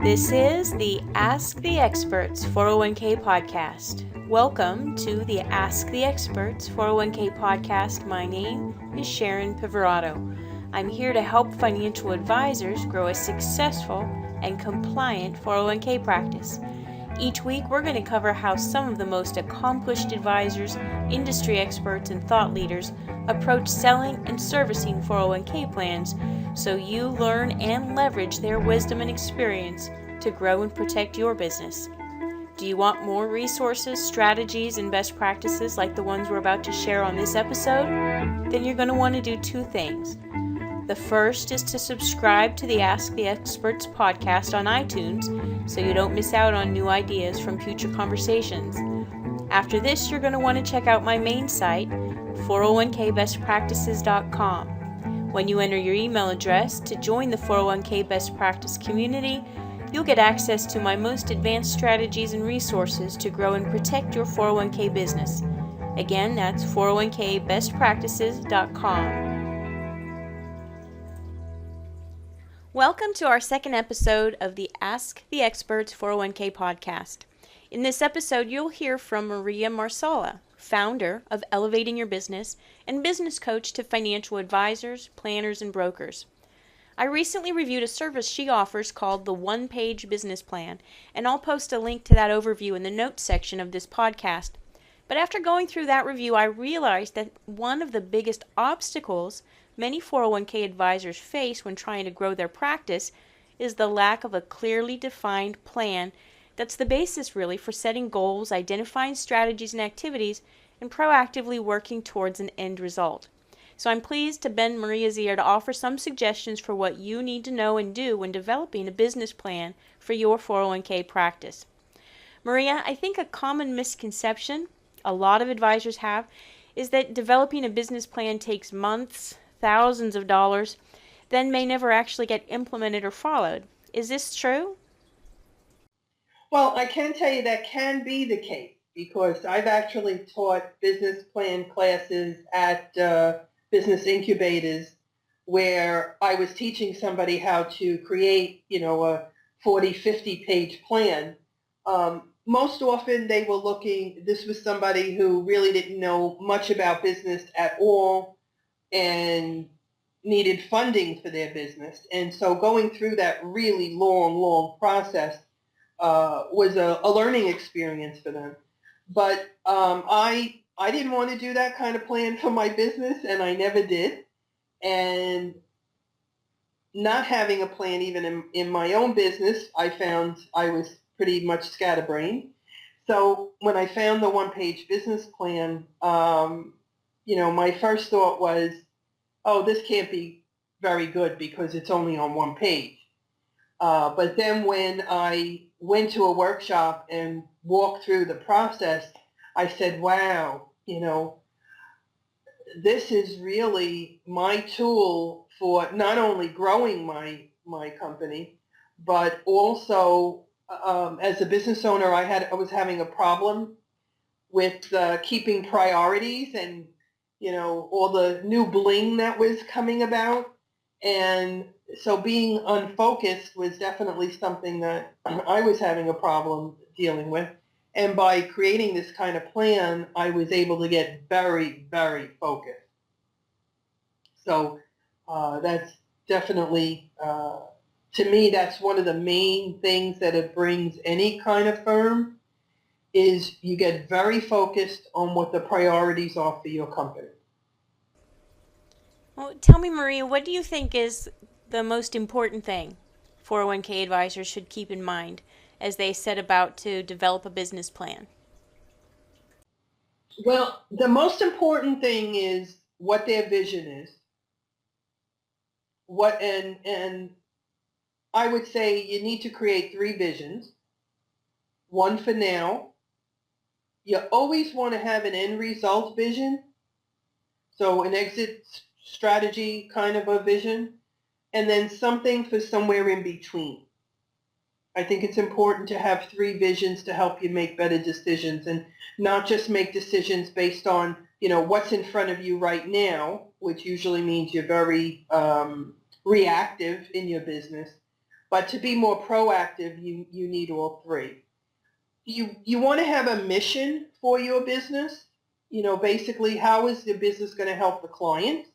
This is the Ask the Experts 401k podcast. Welcome to the Ask the Experts 401k podcast. My name is Sharon Pivirotto. I'm here to help financial advisors grow a successful and compliant 401k practice. Each week, we're going to cover how some of the most accomplished advisors, industry experts, and thought leaders approach selling and servicing 401k plans so you learn and leverage their wisdom and experience to grow and protect your business. Do you want more resources, strategies, and best practices like the ones we're about to share on this episode? Then you're going to want to do two things. The first is to subscribe to the Ask the Experts podcast on iTunes so you don't miss out on new ideas from future conversations. After this, you're going to want to check out my main site, 401kbestpractices.com. When you enter your email address to join the 401k Best Practice community, you'll get access to my most advanced strategies and resources to grow and protect your 401k business. Again, that's 401kbestpractices.com. Welcome to our second episode of the Ask the Experts 401k podcast. In this episode, you'll hear from Maria Marsala, founder of Elevating Your Business and business coach to financial advisors, planners, and brokers. I recently reviewed a service she offers called the Onepage Business Plan, and I'll post a link to that overview in the notes section of this podcast. But after going through that review, I realized that one of the biggest obstacles many 401k advisors face when trying to grow their practice is the lack of a clearly defined plan that's the basis really for setting goals, identifying strategies and activities, and proactively working towards an end result. So I'm pleased to bend Maria's ear to offer some suggestions for what you need to know and do when developing a business plan for your 401k practice. Maria, I think a common misconception a lot of advisors have is that developing a business plan takes months, thousands of dollars, then may never actually get implemented or followed. Is this true? Well, I can tell you that can be the case because I've actually taught business plan classes at business incubators where I was teaching somebody how to create, a 40, 50-page plan. Most often they were this was somebody who really didn't know much about business at all and needed funding for their business. And so going through that really long process was a learning experience for them. But I didn't want to do that kind of plan for my business, and I never did. And not having a plan even in my own business, I found I was pretty much scatterbrained. So when I found the one-page business plan, my first thought was, oh, this can't be very good because it's only on one page. But then when I went to a workshop and walked through the process, I said, wow, this is really my tool for not only growing my company, but also as a business owner, I was having a problem with keeping priorities and, all the new bling that was coming about. And so being unfocused was definitely something that I was having a problem dealing with. And by creating this kind of plan, I was able to get very, very focused. So that's definitely, to me, that's one of the main things that it brings any kind of firm is you get very focused on what the priorities are for your company. Well, tell me, Maria, what do you think is the most important thing 401k advisors should keep in mind as they set about to develop a business plan? Well, the most important thing is what their vision is. And I would say you need to create 3 visions. One for now. You always want to have an end result vision. So an exit strategy kind of a vision, and then something for somewhere in between. I think it's important to have 3 visions to help you make better decisions and not just make decisions based on, what's in front of you right now, which usually means you're very reactive in your business, But to be more proactive, you need all three. You want to have a mission for your business. Basically, how is the business going to help the client?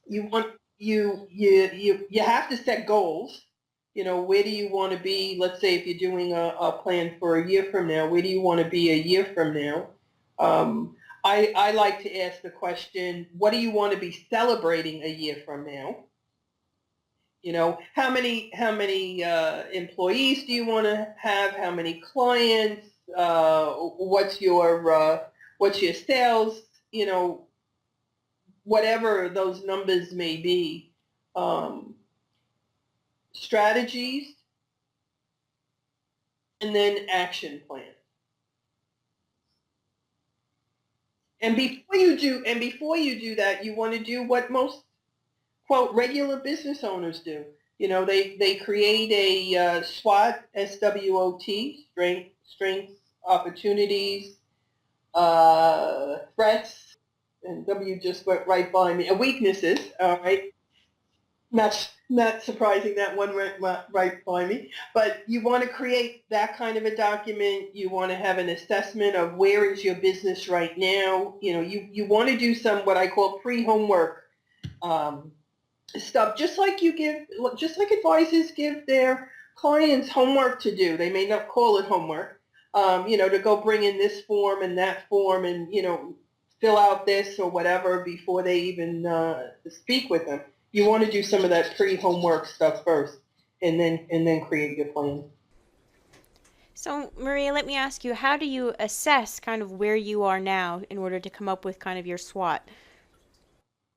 You want you have to set goals. Where do you want to be? Let's say if you're doing a plan for a year from now, where do you want to be a year from now? Um, I like to ask the question, what do you want to be celebrating a year from now? How many employees do you want to have? How many clients? What's your sales? Whatever those numbers may be. Strategies, and then action plan. And before you do that, you want to do what most quote regular business owners do. They create a SWOT, SWOT, strengths, opportunities, threats, and W just went right by me. Weaknesses, all right. Not surprising that one went right by me. But you want to create that kind of a document. You want to have an assessment of where is your business right now. You want to do some what I call pre-homework stuff, just like advisors give their clients homework to do. They may not call it homework, to go bring in this form and that form and, fill out this or whatever before they even speak with them. You want to do some of that pre-homework stuff first and then create your plan. So, Maria, let me ask you, how do you assess kind of where you are now in order to come up with kind of your SWOT?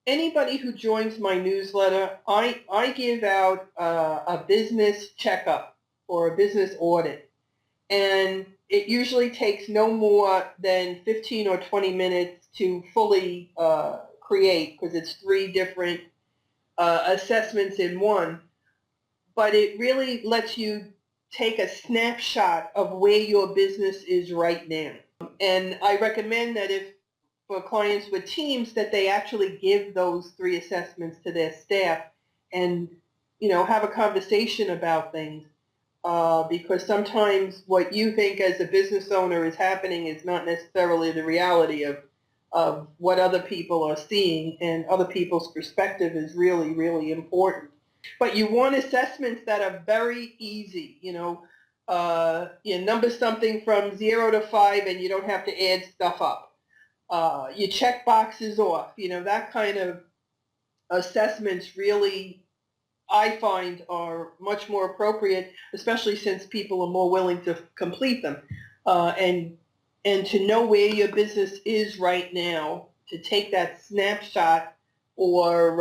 Anybody who joins my newsletter, I give out a business checkup or a business audit. And it usually takes no more than 15 or 20 minutes to fully create, because it's 3 different assessments in one. But it really lets you take a snapshot of where your business is right now. And I recommend that for clients with teams, that they actually give those 3 assessments to their staff and, have a conversation about things. Because sometimes what you think as a business owner is happening is not necessarily the reality of what other people are seeing, and other people's perspective is really, really important. But you want assessments that are very easy, you number something from 0 to 5 and you don't have to add stuff up. You check boxes off, that kind of assessments really, I find, are much more appropriate, especially since people are more willing to complete them. And to know where your business is right now, to take that snapshot, or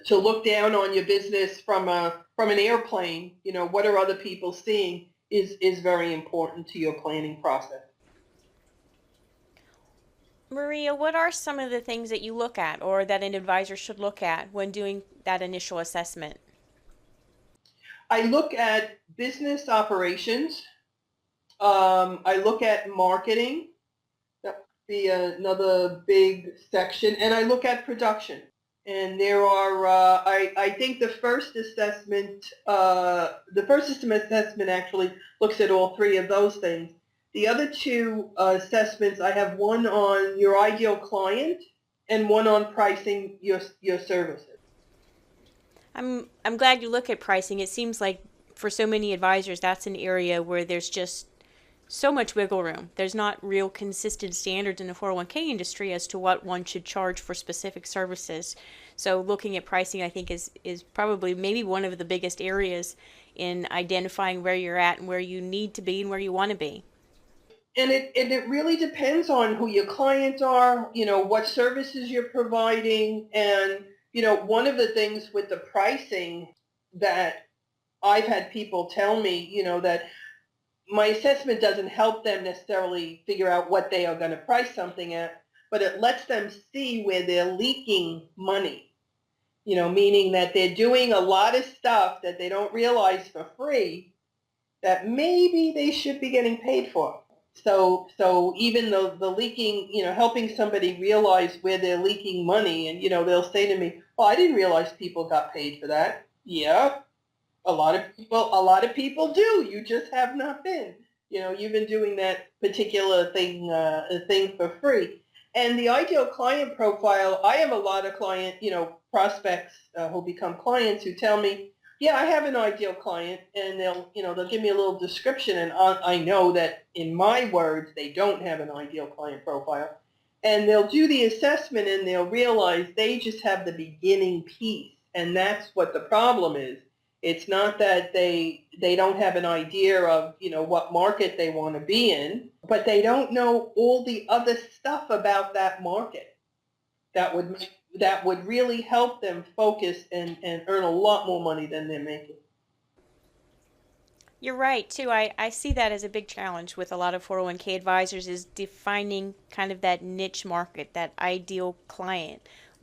to look down on your business from an airplane, what are other people seeing, is very important to your planning process. Maria, what are some of the things that you look at or that an advisor should look at when doing that initial assessment? I look at business operations. I look at marketing. That would be another big section. And I look at production. And there are, I think the first assessment system assessment actually looks at all 3 of those things. The other 2 assessments, I have one on your ideal client and one on pricing your services. I'm glad you look at pricing. It seems like for so many advisors, that's an area where there's just so much wiggle room. There's not real consistent standards in the 401k industry as to what one should charge for specific services. So looking at pricing, I think, is probably maybe one of the biggest areas in identifying where you're at and where you need to be and where you want to be. And it really depends on who your clients are, what services you're providing. And, one of the things with the pricing that I've had people tell me, that my assessment doesn't help them necessarily figure out what they are going to price something at, but it lets them see where they're leaking money, meaning that they're doing a lot of stuff that they don't realize for free that maybe they should be getting paid for. So even the leaking, helping somebody realize where they're leaking money, and, they'll say to me, oh, I didn't realize people got paid for that. Yeah, a lot of people do. You just have not been. You've been doing that particular thing for free. And the ideal client profile, I have a lot of prospects who become clients who tell me, yeah, I have an ideal client, and they'll give me a little description, and I know that in my words, they don't have an ideal client profile. And they'll do the assessment and they'll realize they just have the beginning piece. And that's what the problem is. It's not that they don't have an idea of, what market they want to be in, but they don't know all the other stuff about that market that would really help them focus and earn a lot more money than they're making. You're right, too. I see that as a big challenge with a lot of 401k advisors is defining kind of that niche market, that ideal client.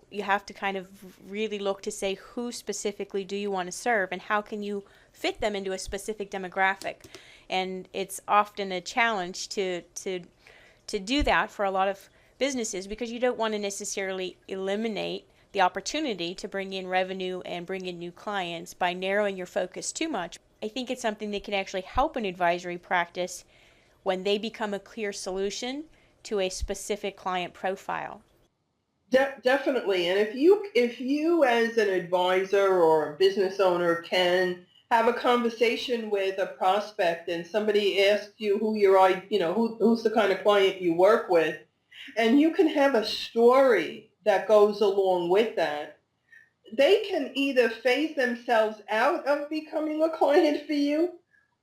You have to kind of really look to say who specifically do you want to serve and how can you fit them into a specific demographic. And it's often a challenge to do that for a lot of businesses because you don't want to necessarily eliminate the opportunity to bring in revenue and bring in new clients by narrowing your focus too much. I think it's something that can actually help an advisory practice when they become a clear solution to a specific client profile. Definitely. And if you as an advisor or a business owner can have a conversation with a prospect and somebody asks you who's the kind of client you work with, and you can have a story that goes along with that, they can either phase themselves out of becoming a client for you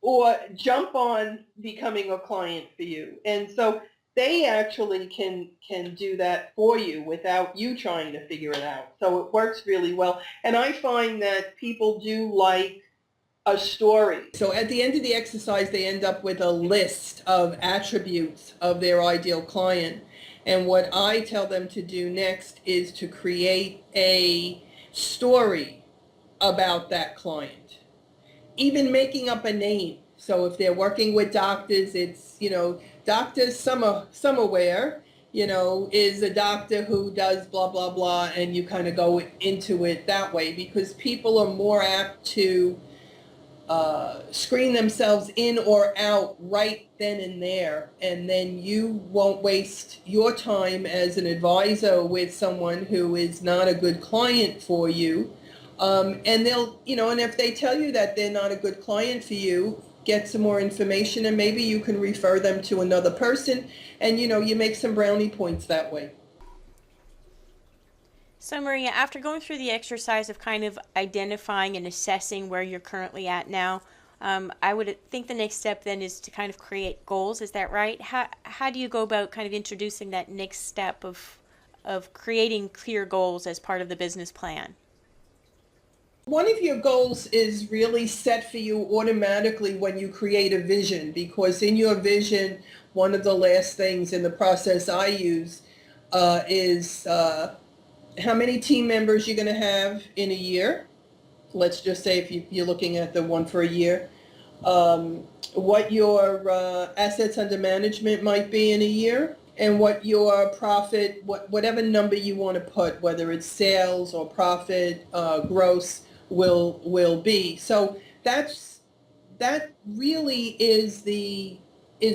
or jump on becoming a client for you. And so they actually can do that for you without you trying to figure it out. So it works really well. And I find that people do like a story. So at the end of the exercise, they end up with a list of attributes of their ideal client. And what I tell them to do next is to create a story about that client, even making up a name. So if they're working with doctors, it's, Dr. Somewhere, is a doctor who does blah, blah, blah, and you kind of go into it that way because people are more apt to screen themselves in or out right then and there, and then you won't waste your time as an advisor with someone who is not a good client for you. And and if they tell you that they're not a good client for you, get some more information and maybe you can refer them to another person and, you make some brownie points that way. So, Maria, after going through the exercise of kind of identifying and assessing where you're currently at now, I would think the next step then is to kind of create goals. Is that right? How do you go about kind of introducing that next step of creating clear goals as part of the business plan? One of your goals is really set for you automatically when you create a vision, because in your vision, one of the last things in the process I use is how many team members you're going to have in a year. Let's just say if you're looking at the one for a year, what your assets under management might be in a year, and what your profit, whatever number you want to put, whether it's sales or profit, gross, will be. So that really is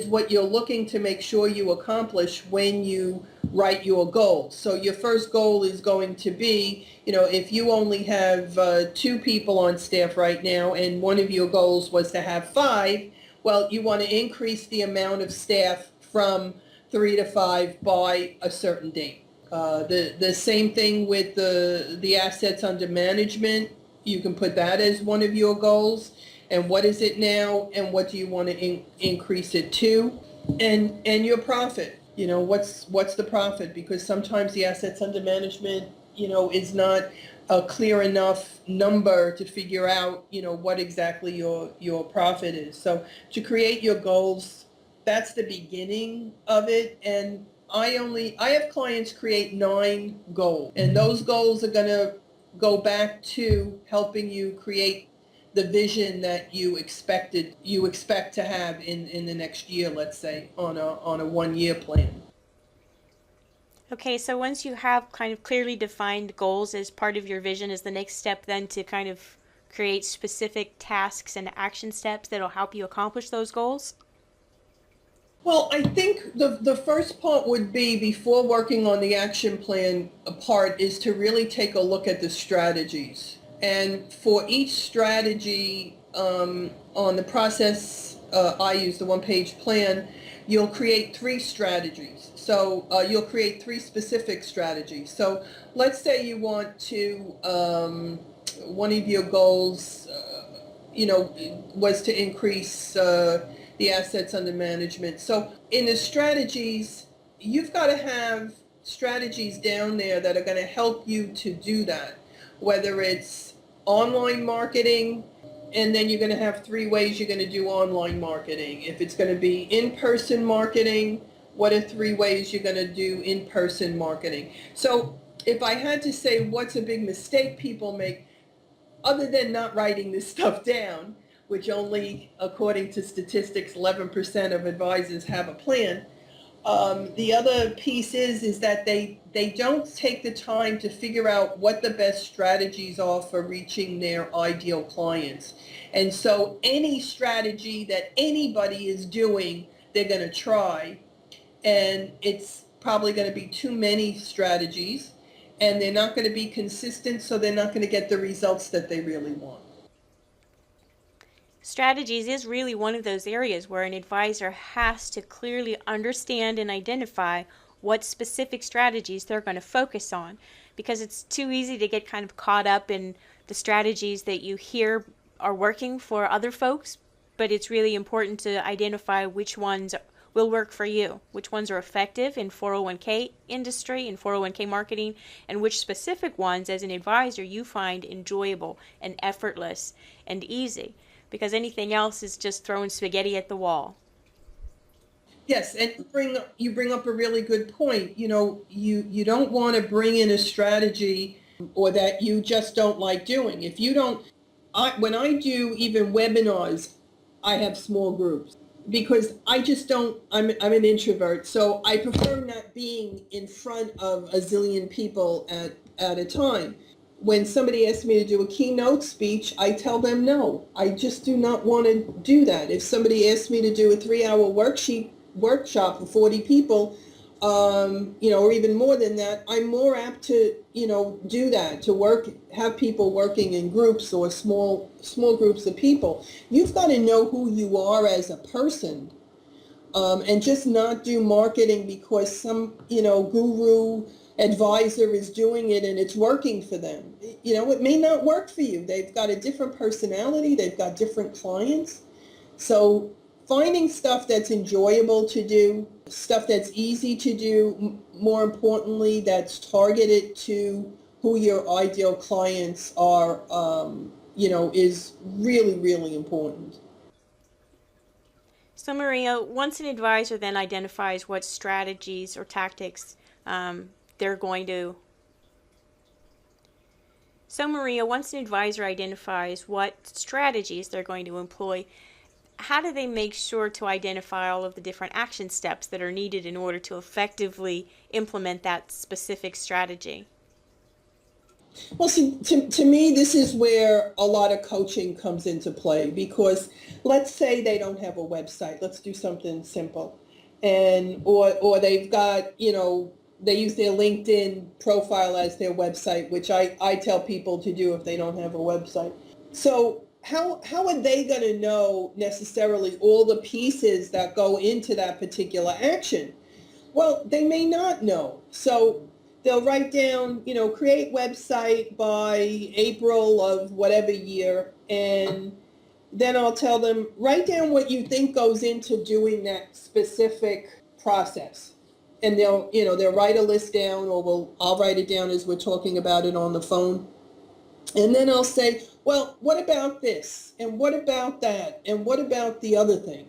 what you're looking to make sure you accomplish when you write your goals. So your first goal is going to be, if you only have 2 people on staff right now and one of your goals was to have 5, well, you want to increase the amount of staff from 3 to 5 by a certain date. The same thing with the assets under management. You can put that as one of your goals. And what is it now? And what do you want to increase it to? And your profit. What's the profit? Because sometimes the assets under management, is not a clear enough number to figure out, what exactly your profit is. So to create your goals, that's the beginning of it. And I have clients create 9 goals, and those goals are going to go back to helping you create the vision that you expect to have in the next year, let's say, on a 1-year plan. Okay, so once you have kind of clearly defined goals as part of your vision, is the next step then to kind of create specific tasks and action steps that'll help you accomplish those goals? Well, I think the first part would be, before working on the action plan part, is to really take a look at the strategies. And for each strategy, on the process I use, the one-page plan, you'll create 3 strategies. So you'll create 3 specific strategies. So let's say you want to, one of your goals, was to increase the assets under management. So in the strategies, you've got to have strategies down there that are going to help you to do that, whether it's online marketing, and then you're going to have 3 ways you're going to do online marketing. If it's going to be in-person marketing, what are 3 ways you're going to do in-person marketing? So if I had to say what's a big mistake people make, other than not writing this stuff down, which only, according to statistics, 11% of advisors have a plan, the other piece is that they don't take the time to figure out what the best strategies are for reaching their ideal clients. And so any strategy that anybody is doing, they're going to try, and it's probably going to be too many strategies, and they're not going to be consistent, so they're not going to get the results that they really want. Strategies is really one of those areas where an advisor has to clearly understand and identify what specific strategies they're going to focus on, because it's too easy to get kind of caught up in the strategies that you hear are working for other folks, but it's really important to identify which ones will work for you, which ones are effective in 401k industry and 401k marketing, and which specific ones as an advisor you find enjoyable and effortless and easy, because anything else is just throwing spaghetti at the wall. Yes, and you bring up a really good point. You don't want to bring in a strategy or that you just don't like doing. If you don't, when I do even webinars, I have small groups, because I just don't, I'm an introvert, so I prefer not being in front of a zillion people at a time. When somebody asks me to do a keynote speech, I tell them no. I just do not want to do that. If somebody asks me to do a 3-hour workshop for 40 people, or even more than that, I'm more apt to, do that, to have people working in groups or small groups of people. You've got to know who you are as a person, and just not do marketing because some, guru advisor is doing it and it's working for them. It may not work for you. They've got a different personality. They've got different clients. So finding stuff that's enjoyable to do, stuff that's easy to do, more importantly, that's targeted to who your ideal clients are, is really, really important. So Maria, once an advisor then identifies what strategies or tactics they're going to employ, how do they make sure to identify all of the different action steps that are needed in order to effectively implement that specific strategy? Well, see, to me, this is where a lot of coaching comes into play, because let's say they don't have a website. Let's do something simple. Or they've got, they use their LinkedIn profile as their website, which I tell people to do if they don't have a website. So how are they going to know necessarily all the pieces that go into that particular action? Well, they may not know. So they'll write down, create website by April of whatever year, and then I'll tell them, write down what you think goes into doing that specific process. And they'll write a list down, or I'll write it down as we're talking about it on the phone. And then I'll say, well, what about this? And what about that? And what about the other thing?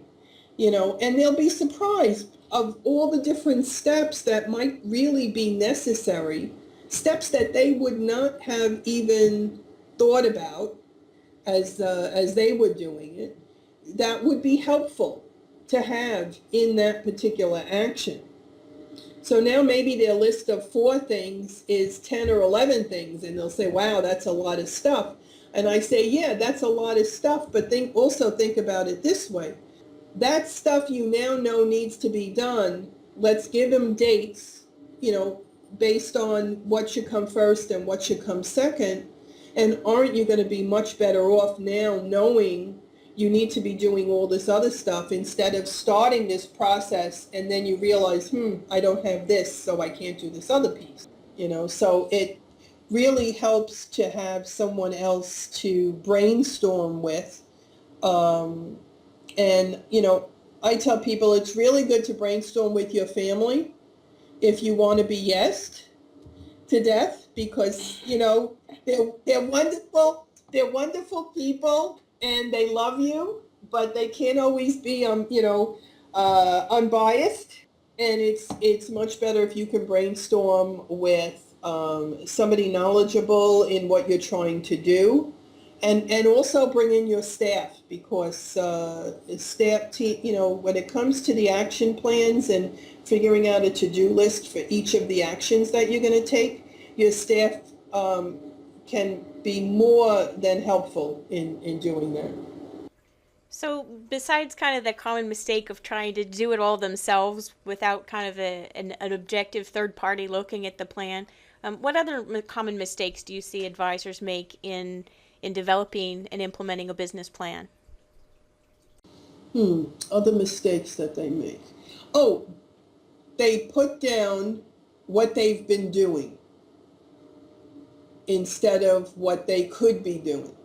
And they'll be surprised of all the different steps that might really be necessary, steps that they would not have even thought about as they were doing it, that would be helpful to have in that particular action. So now maybe their list of 4 things is 10 or 11 things, and they'll say, wow, that's a lot of stuff. And I say, yeah, that's a lot of stuff, but also think about it this way. That stuff you now know needs to be done. Let's give them dates, based on what should come first and what should come second. And aren't you going to be much better off now knowing you need to be doing all this other stuff instead of starting this process and then you realize, I don't have this, so I can't do this other piece. So it really helps to have someone else to brainstorm with. And, I tell people it's really good to brainstorm with your family if you want to be yesed to death, because, they're wonderful. They're wonderful people and they love you, but they can't always be, unbiased. And it's much better if you can brainstorm with somebody knowledgeable in what you're trying to do. And also bring in your staff, because staff team, when it comes to the action plans and figuring out a to-do list for each of the actions that you're going to take, your staff can be more than helpful in doing that. So besides kind of the common mistake of trying to do it all themselves without kind of an objective third party looking at the plan, what other common mistakes do you see advisors make in developing and implementing a business plan? Other mistakes that they make. Oh, they put down what they've been doing instead of what they could be doing.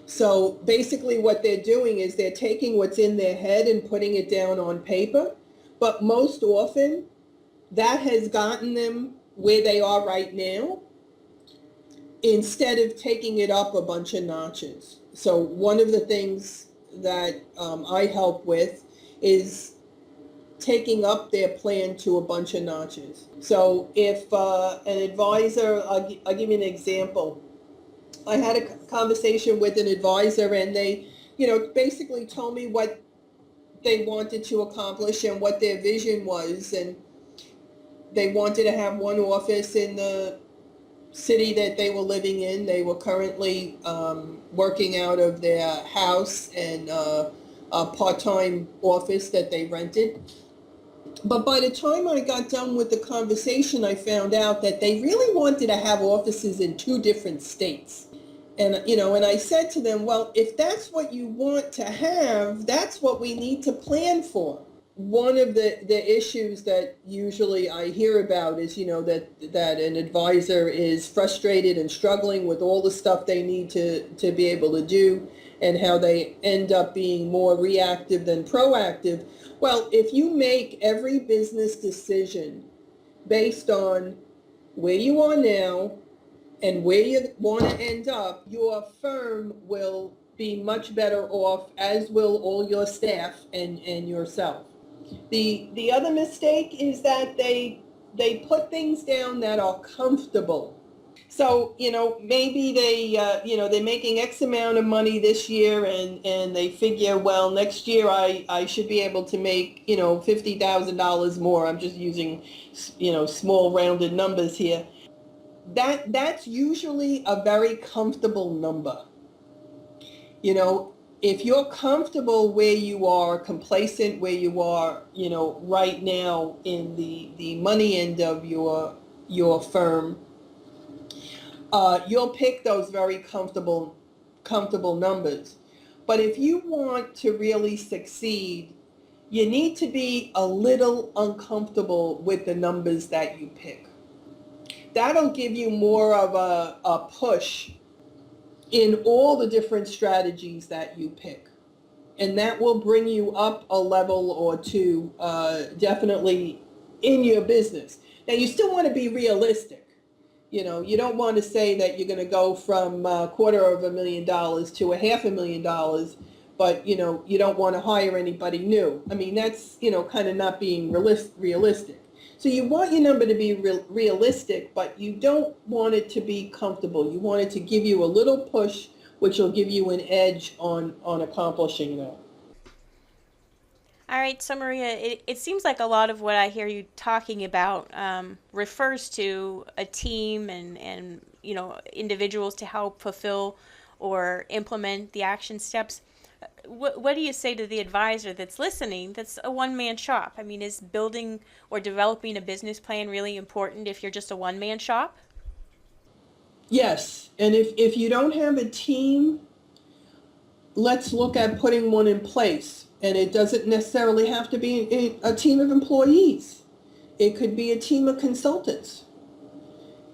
So basically what they're doing is they're taking what's in their head and putting it down on paper, but most often that has gotten them where they are right now, instead of taking it up a bunch of notches. So one of the things that I help with is taking up their plan to a bunch of notches. So if an advisor, I'll give you an example. I had a conversation with an advisor and they, basically told me what they wanted to accomplish and what their vision was. And they wanted to have one office in the city that they were living in. They were currently working out of their house and a part-time office that they rented. But by the time I got done with the conversation, I found out that they really wanted to have offices in 2 different states. And, and I said to them, well, if that's what you want to have, that's what we need to plan for. One of the issues that usually I hear about is, that an advisor is frustrated and struggling with all the stuff they need to be able to do, and how they end up being more reactive than proactive. Well, if you make every business decision based on where you are now and where you want to end up, your firm will be much better off, as will all your staff and yourself. The other mistake is that they put things down that are comfortable. So, maybe they're making X amount of money this year and they figure, well, next year I should be able to make, $50,000 more. I'm just using, small rounded numbers here. That's usually a very comfortable number. If you're comfortable where you are, complacent where you are, right now in the money end of your firm, you'll pick those very comfortable numbers. But if you want to really succeed, you need to be a little uncomfortable with the numbers that you pick. That'll give you more of a push in all the different strategies that you pick. And that will bring you up a level or two, definitely in your business. Now, you still want to be realistic. You don't want to say that you're going to go from $250,000 to $500,000, but, you don't want to hire anybody new. I mean, that's, kind of not being realistic. So you want your number to be realistic, but you don't want it to be comfortable. You want it to give you a little push, which will give you an edge on accomplishing that. All right, so Maria, it seems like a lot of what I hear you talking about refers to a team and individuals to help fulfill or implement the action steps. What do you say to the advisor that's listening that's a one-man shop? I mean, is building or developing a business plan really important if you're just a one-man shop? Yes, and if you don't have a team, let's look at putting one in place. And it doesn't necessarily have to be a team of employees. It could be a team of consultants.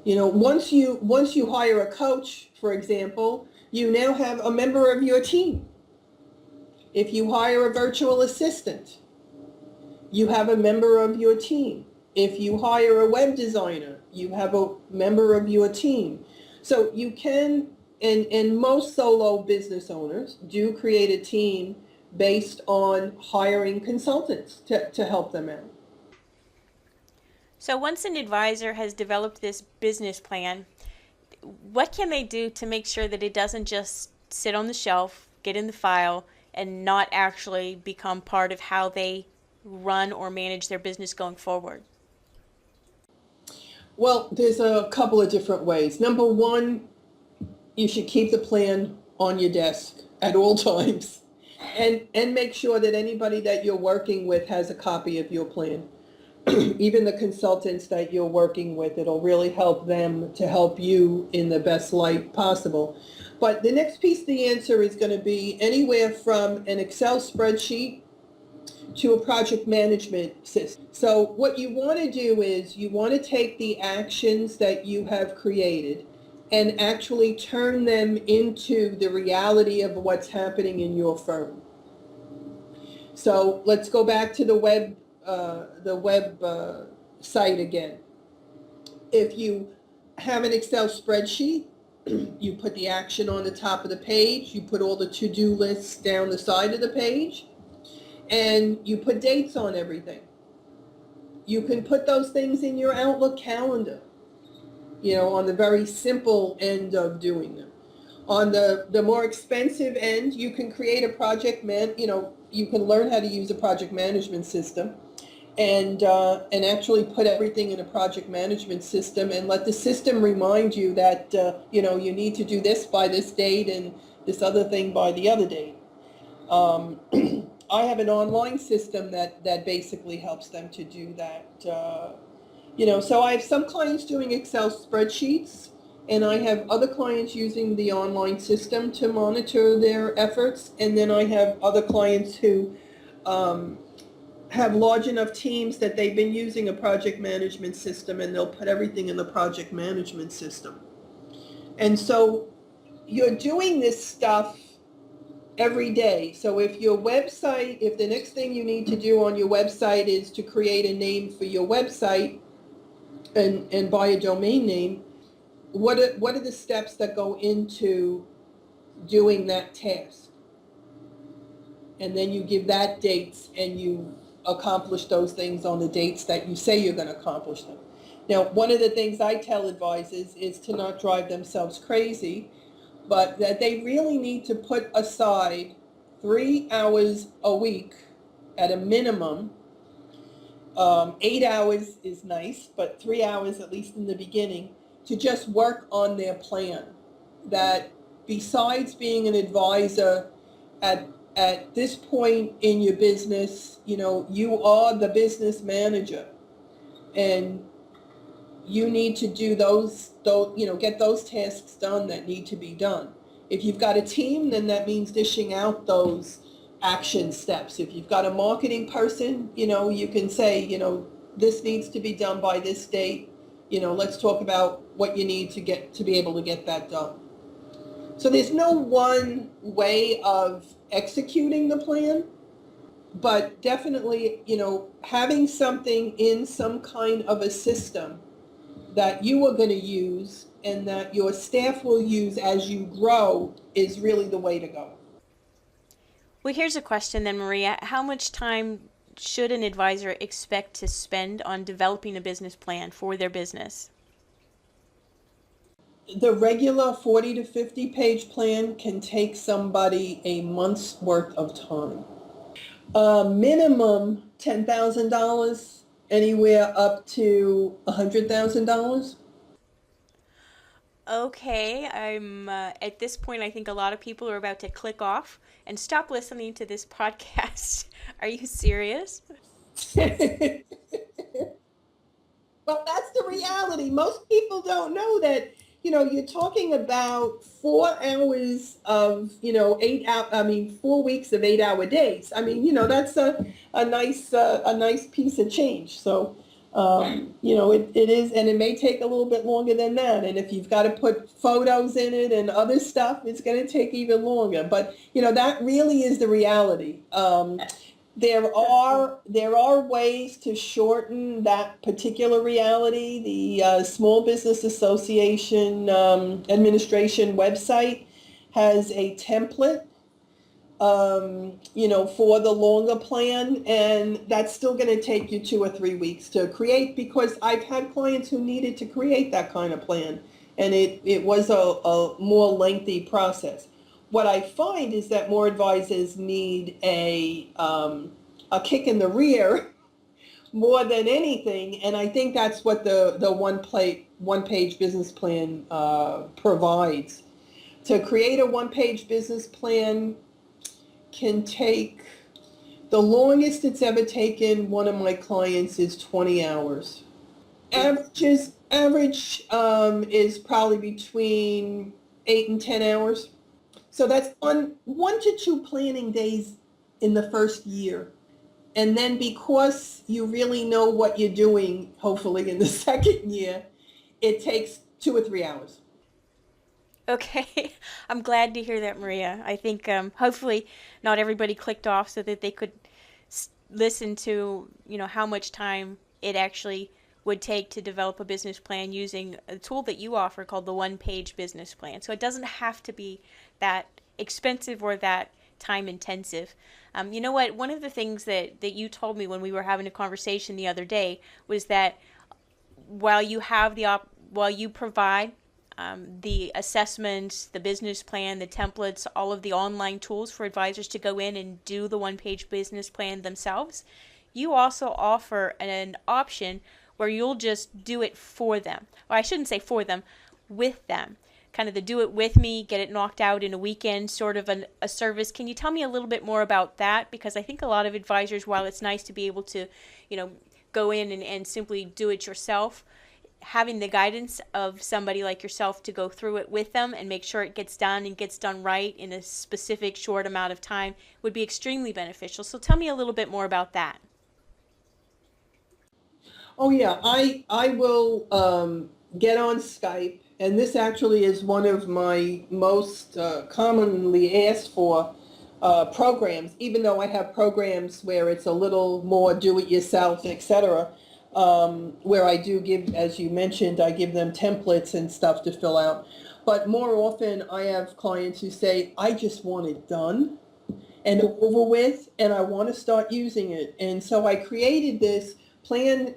Once you hire a coach, for example, you now have a member of your team. If you hire a virtual assistant, you have a member of your team. If you hire a web designer, you have a member of your team. So you can, and most solo business owners do create a team based on hiring consultants to help them out. So once an advisor has developed this business plan, what can they do to make sure that it doesn't just sit on the shelf, get in the file, and not actually become part of how they run or manage their business going forward? Well, there's a couple of different ways. Number one, you should keep the plan on your desk at all times and make sure that anybody that you're working with has a copy of your plan. Even the consultants that you're working with, it'll really help them to help you in the best light possible. But the next piece of the answer is going to be anywhere from an Excel spreadsheet to a project management system. So what you want to do is you want to take the actions that you have created and actually turn them into the reality of what's happening in your firm. So let's go back to the web site again. If you have an Excel spreadsheet, you put the action on the top of the page, you put all the to-do lists down the side of the page, and you put dates on everything. You can put those things in your Outlook calendar, on the very simple end of doing them. On the more expensive end, you can create a you can learn how to use a project management system and actually put everything in a project management system and let the system remind you that, you need to do this by this date and this other thing by the other date. I have an online system that basically helps them to do that. So I have some clients doing Excel spreadsheets, and I have other clients using the online system to monitor their efforts, and then I have other clients who have large enough teams that they've been using a project management system, and they'll put everything in the project management system. And so you're doing this stuff every day. So if the next thing you need to do on your website is to create a name for your website and buy a domain name, what are the steps that go into doing that task? And then you give that dates and you accomplish those things on the dates that you say you're going to accomplish them. Now, one of the things I tell advisors is to not drive themselves crazy, but that they really need to put aside 3 hours a week at a minimum. 8 hours is nice, but 3 hours, at least in the beginning, to just work on their plan. That besides being an advisor at this point in your business, you are the business manager, and you need to do get those tasks done that need to be done. If you've got a team, then that means dishing out those action steps. If you've got a marketing person, you can say, this needs to be done by this date. Let's talk about what you need to be able to get that done. So there's no one way of executing the plan, but definitely, having something in some kind of a system that you are going to use and that your staff will use as you grow is really the way to go. Well, here's a question then, Maria. How much time should an advisor expect to spend on developing a business plan for their business? The regular 40 to 50 page plan can take somebody a month's worth of time. Minimum $10,000, anywhere up to $100,000. Okay, I'm at this point, I think a lot of people are about to click off and stop listening to this podcast. Are you serious? Well, that's the reality. Most people don't know that, you're talking about 4 hours of, 8 hour, 4 weeks of 8 hour days. That's a nice piece of change. So, it is, and it may take a little bit longer than that. And if you've got to put photos in it and other stuff, it's going to take even longer. But, that really is the reality. There are ways to shorten that particular reality. The Small Business Association Administration website has a template, for the longer plan, and that's still going to take you 2 or 3 weeks to create, because I've had clients who needed to create that kind of plan, and it was a more lengthy process. What I find is that more advisors need a kick in the rear more than anything, and I think that's what the one-page business plan provides. To create a one-page business plan can take, the longest it's ever taken one of my clients is 20 hours. Average is probably between 8 and 10 hours. So that's on 1 to 2 planning days in the first year. And then because you really know what you're doing, hopefully in the second year, it takes 2 or 3 hours. Okay, I'm glad to hear that, Maria. I think hopefully not everybody clicked off so that they could listen to, how much time it actually would take to develop a business plan using a tool that you offer called the one-page business plan. So it doesn't have to be that expensive or that time intensive. You know what? One of the things that you told me when we were having a conversation the other day was that while you provide the assessments, the business plan, the templates, all of the online tools for advisors to go in and do the one-page business plan themselves, you also offer an option where you'll just do it for them. Or I shouldn't say for them, with them. Kind of the do it with me, get it knocked out in a weekend sort of a service. Can you tell me a little bit more about that? Because I think a lot of advisors, while it's nice to be able to, go in and simply do it yourself, having the guidance of somebody like yourself to go through it with them and make sure it gets done and gets done right in a specific short amount of time would be extremely beneficial. So tell me a little bit more about that. Oh yeah, I will get on Skype, and this actually is one of my most commonly asked for programs, even though I have programs where it's a little more do-it-yourself, etc., where I do give, as you mentioned, I give them templates and stuff to fill out. But more often, I have clients who say, I just want it done and over with, and I want to start using it. And so I created this plan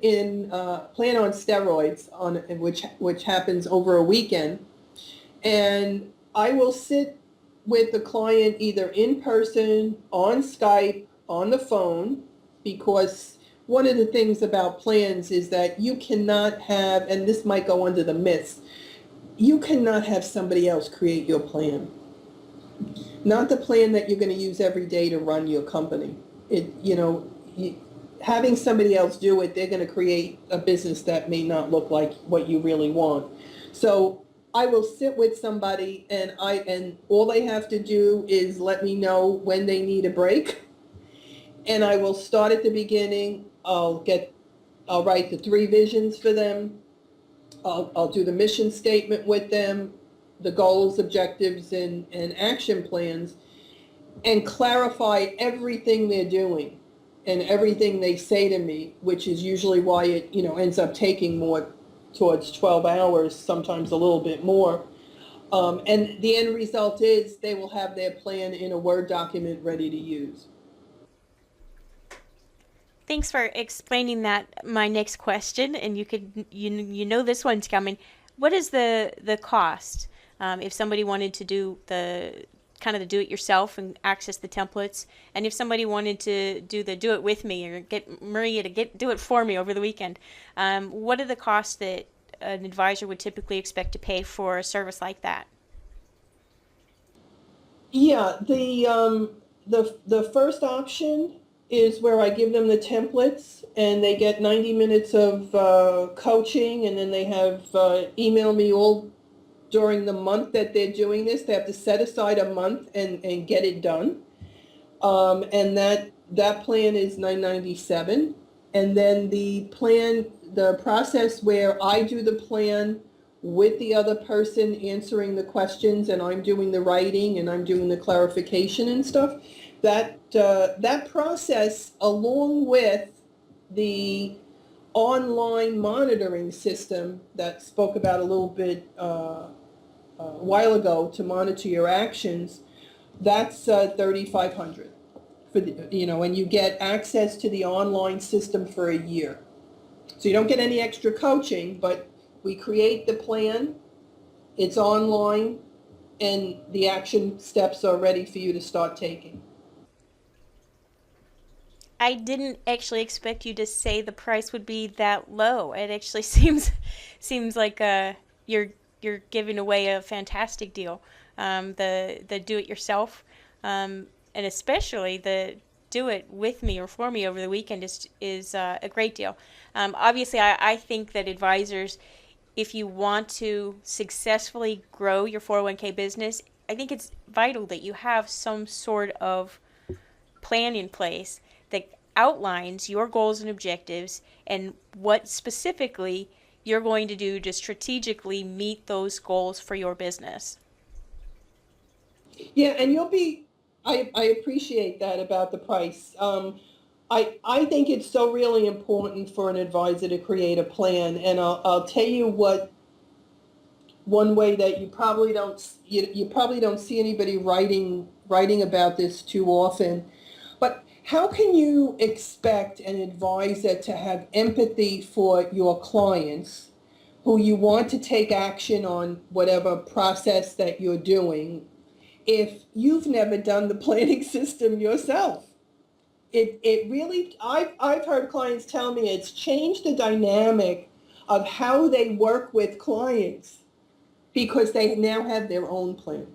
on steroids, which happens over a weekend, and I will sit with the client either in person, on Skype, on the phone, because one of the things about plans is that you cannot have, and this might go under the myths, you cannot have somebody else create your plan. Not the plan that you're going to use every day to run your company. Having somebody else do it, they're going to create a business that may not look like what you really want. So I will sit with somebody, and all they have to do is let me know when they need a break, and I will start at the beginning. I'll write the 3 visions for them. I'll do the mission statement with them, the goals, objectives, and action plans, and clarify everything they're doing and everything they say to me, which is usually why it ends up taking more towards 12 hours, sometimes a little bit more. And the end result is they will have their plan in a Word document ready to use. Thanks for explaining that. My next question, and you know this one's coming. What is the cost if somebody wanted to do the kind of the do-it-yourself and access the templates. And if somebody wanted to do it with me or get Maria to do it for me over the weekend, what are the costs that an advisor would typically expect to pay for a service like that? Yeah, the first option is where I give them the templates and they get 90 minutes of coaching, and then they have email me all during the month that they're doing this. They have to set aside a month and get it done. And that plan is $997. And then the process where I do the plan with the other person answering the questions, and I'm doing the writing and I'm doing the clarification and stuff, that process, along with the online monitoring system that spoke about a little bit a while ago to monitor your actions, that's $3,500 for and you get access to the online system for a year. So you don't get any extra coaching, but we create the plan, it's online, and the action steps are ready for you to start taking. I didn't actually expect you to say the price would be that low. It actually seems like you're giving away a fantastic deal. The do it yourself, and especially the do it with me or for me over the weekend is a great deal. Obviously, I think that advisors, if you want to successfully grow your 401k business, I think it's vital that you have some sort of plan in place that outlines your goals and objectives and what specifically you're going to do to strategically meet those goals for your business. Yeah, and I appreciate that about the price. I think it's so really important for an advisor to create a plan, and I'll tell you what. One way that you probably don't see anybody writing about this too often, but how can you expect an advisor to have empathy for your clients who you want to take action on whatever process that you're doing if you've never done the planning system yourself? It really, I've heard clients tell me it's changed the dynamic of how they work with clients because they now have their own plan.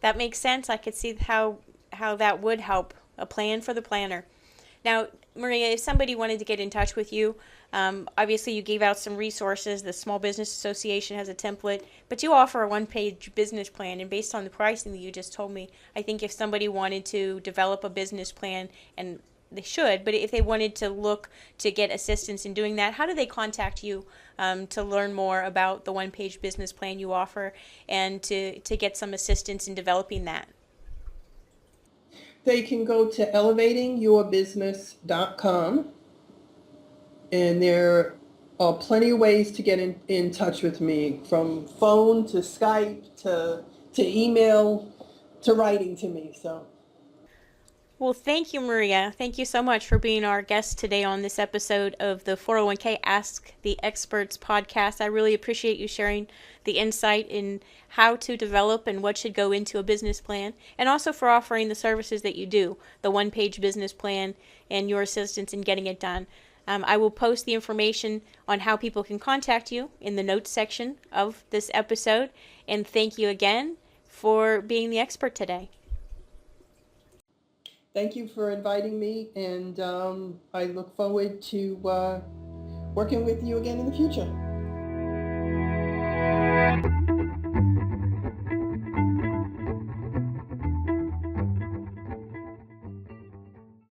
That makes sense. I could see how that would help, a plan for the planner. Now, Maria, if somebody wanted to get in touch with you, obviously you gave out some resources. The Small Business Association has a template, but you offer a one-page business plan. And based on the pricing that you just told me, I think if somebody wanted to develop a business plan, and they should, but if they wanted to look to get assistance in doing that, how do they contact you to learn more about the one-page business plan you offer and to get some assistance in developing that? They can go to elevatingyourbusiness.com, and there are plenty of ways to get in touch with me, from phone to Skype to email to writing to me. So. Well, thank you, Maria. Thank you so much for being our guest today on this episode of the 401k Ask the Experts podcast. I really appreciate you sharing the insight in how to develop and what should go into a business plan, and also for offering the services that you do, the one-page business plan and your assistance in getting it done. I will post the information on how people can contact you in the notes section of this episode, and thank you again for being the expert today. Thank you for inviting me, and I look forward to working with you again in the future.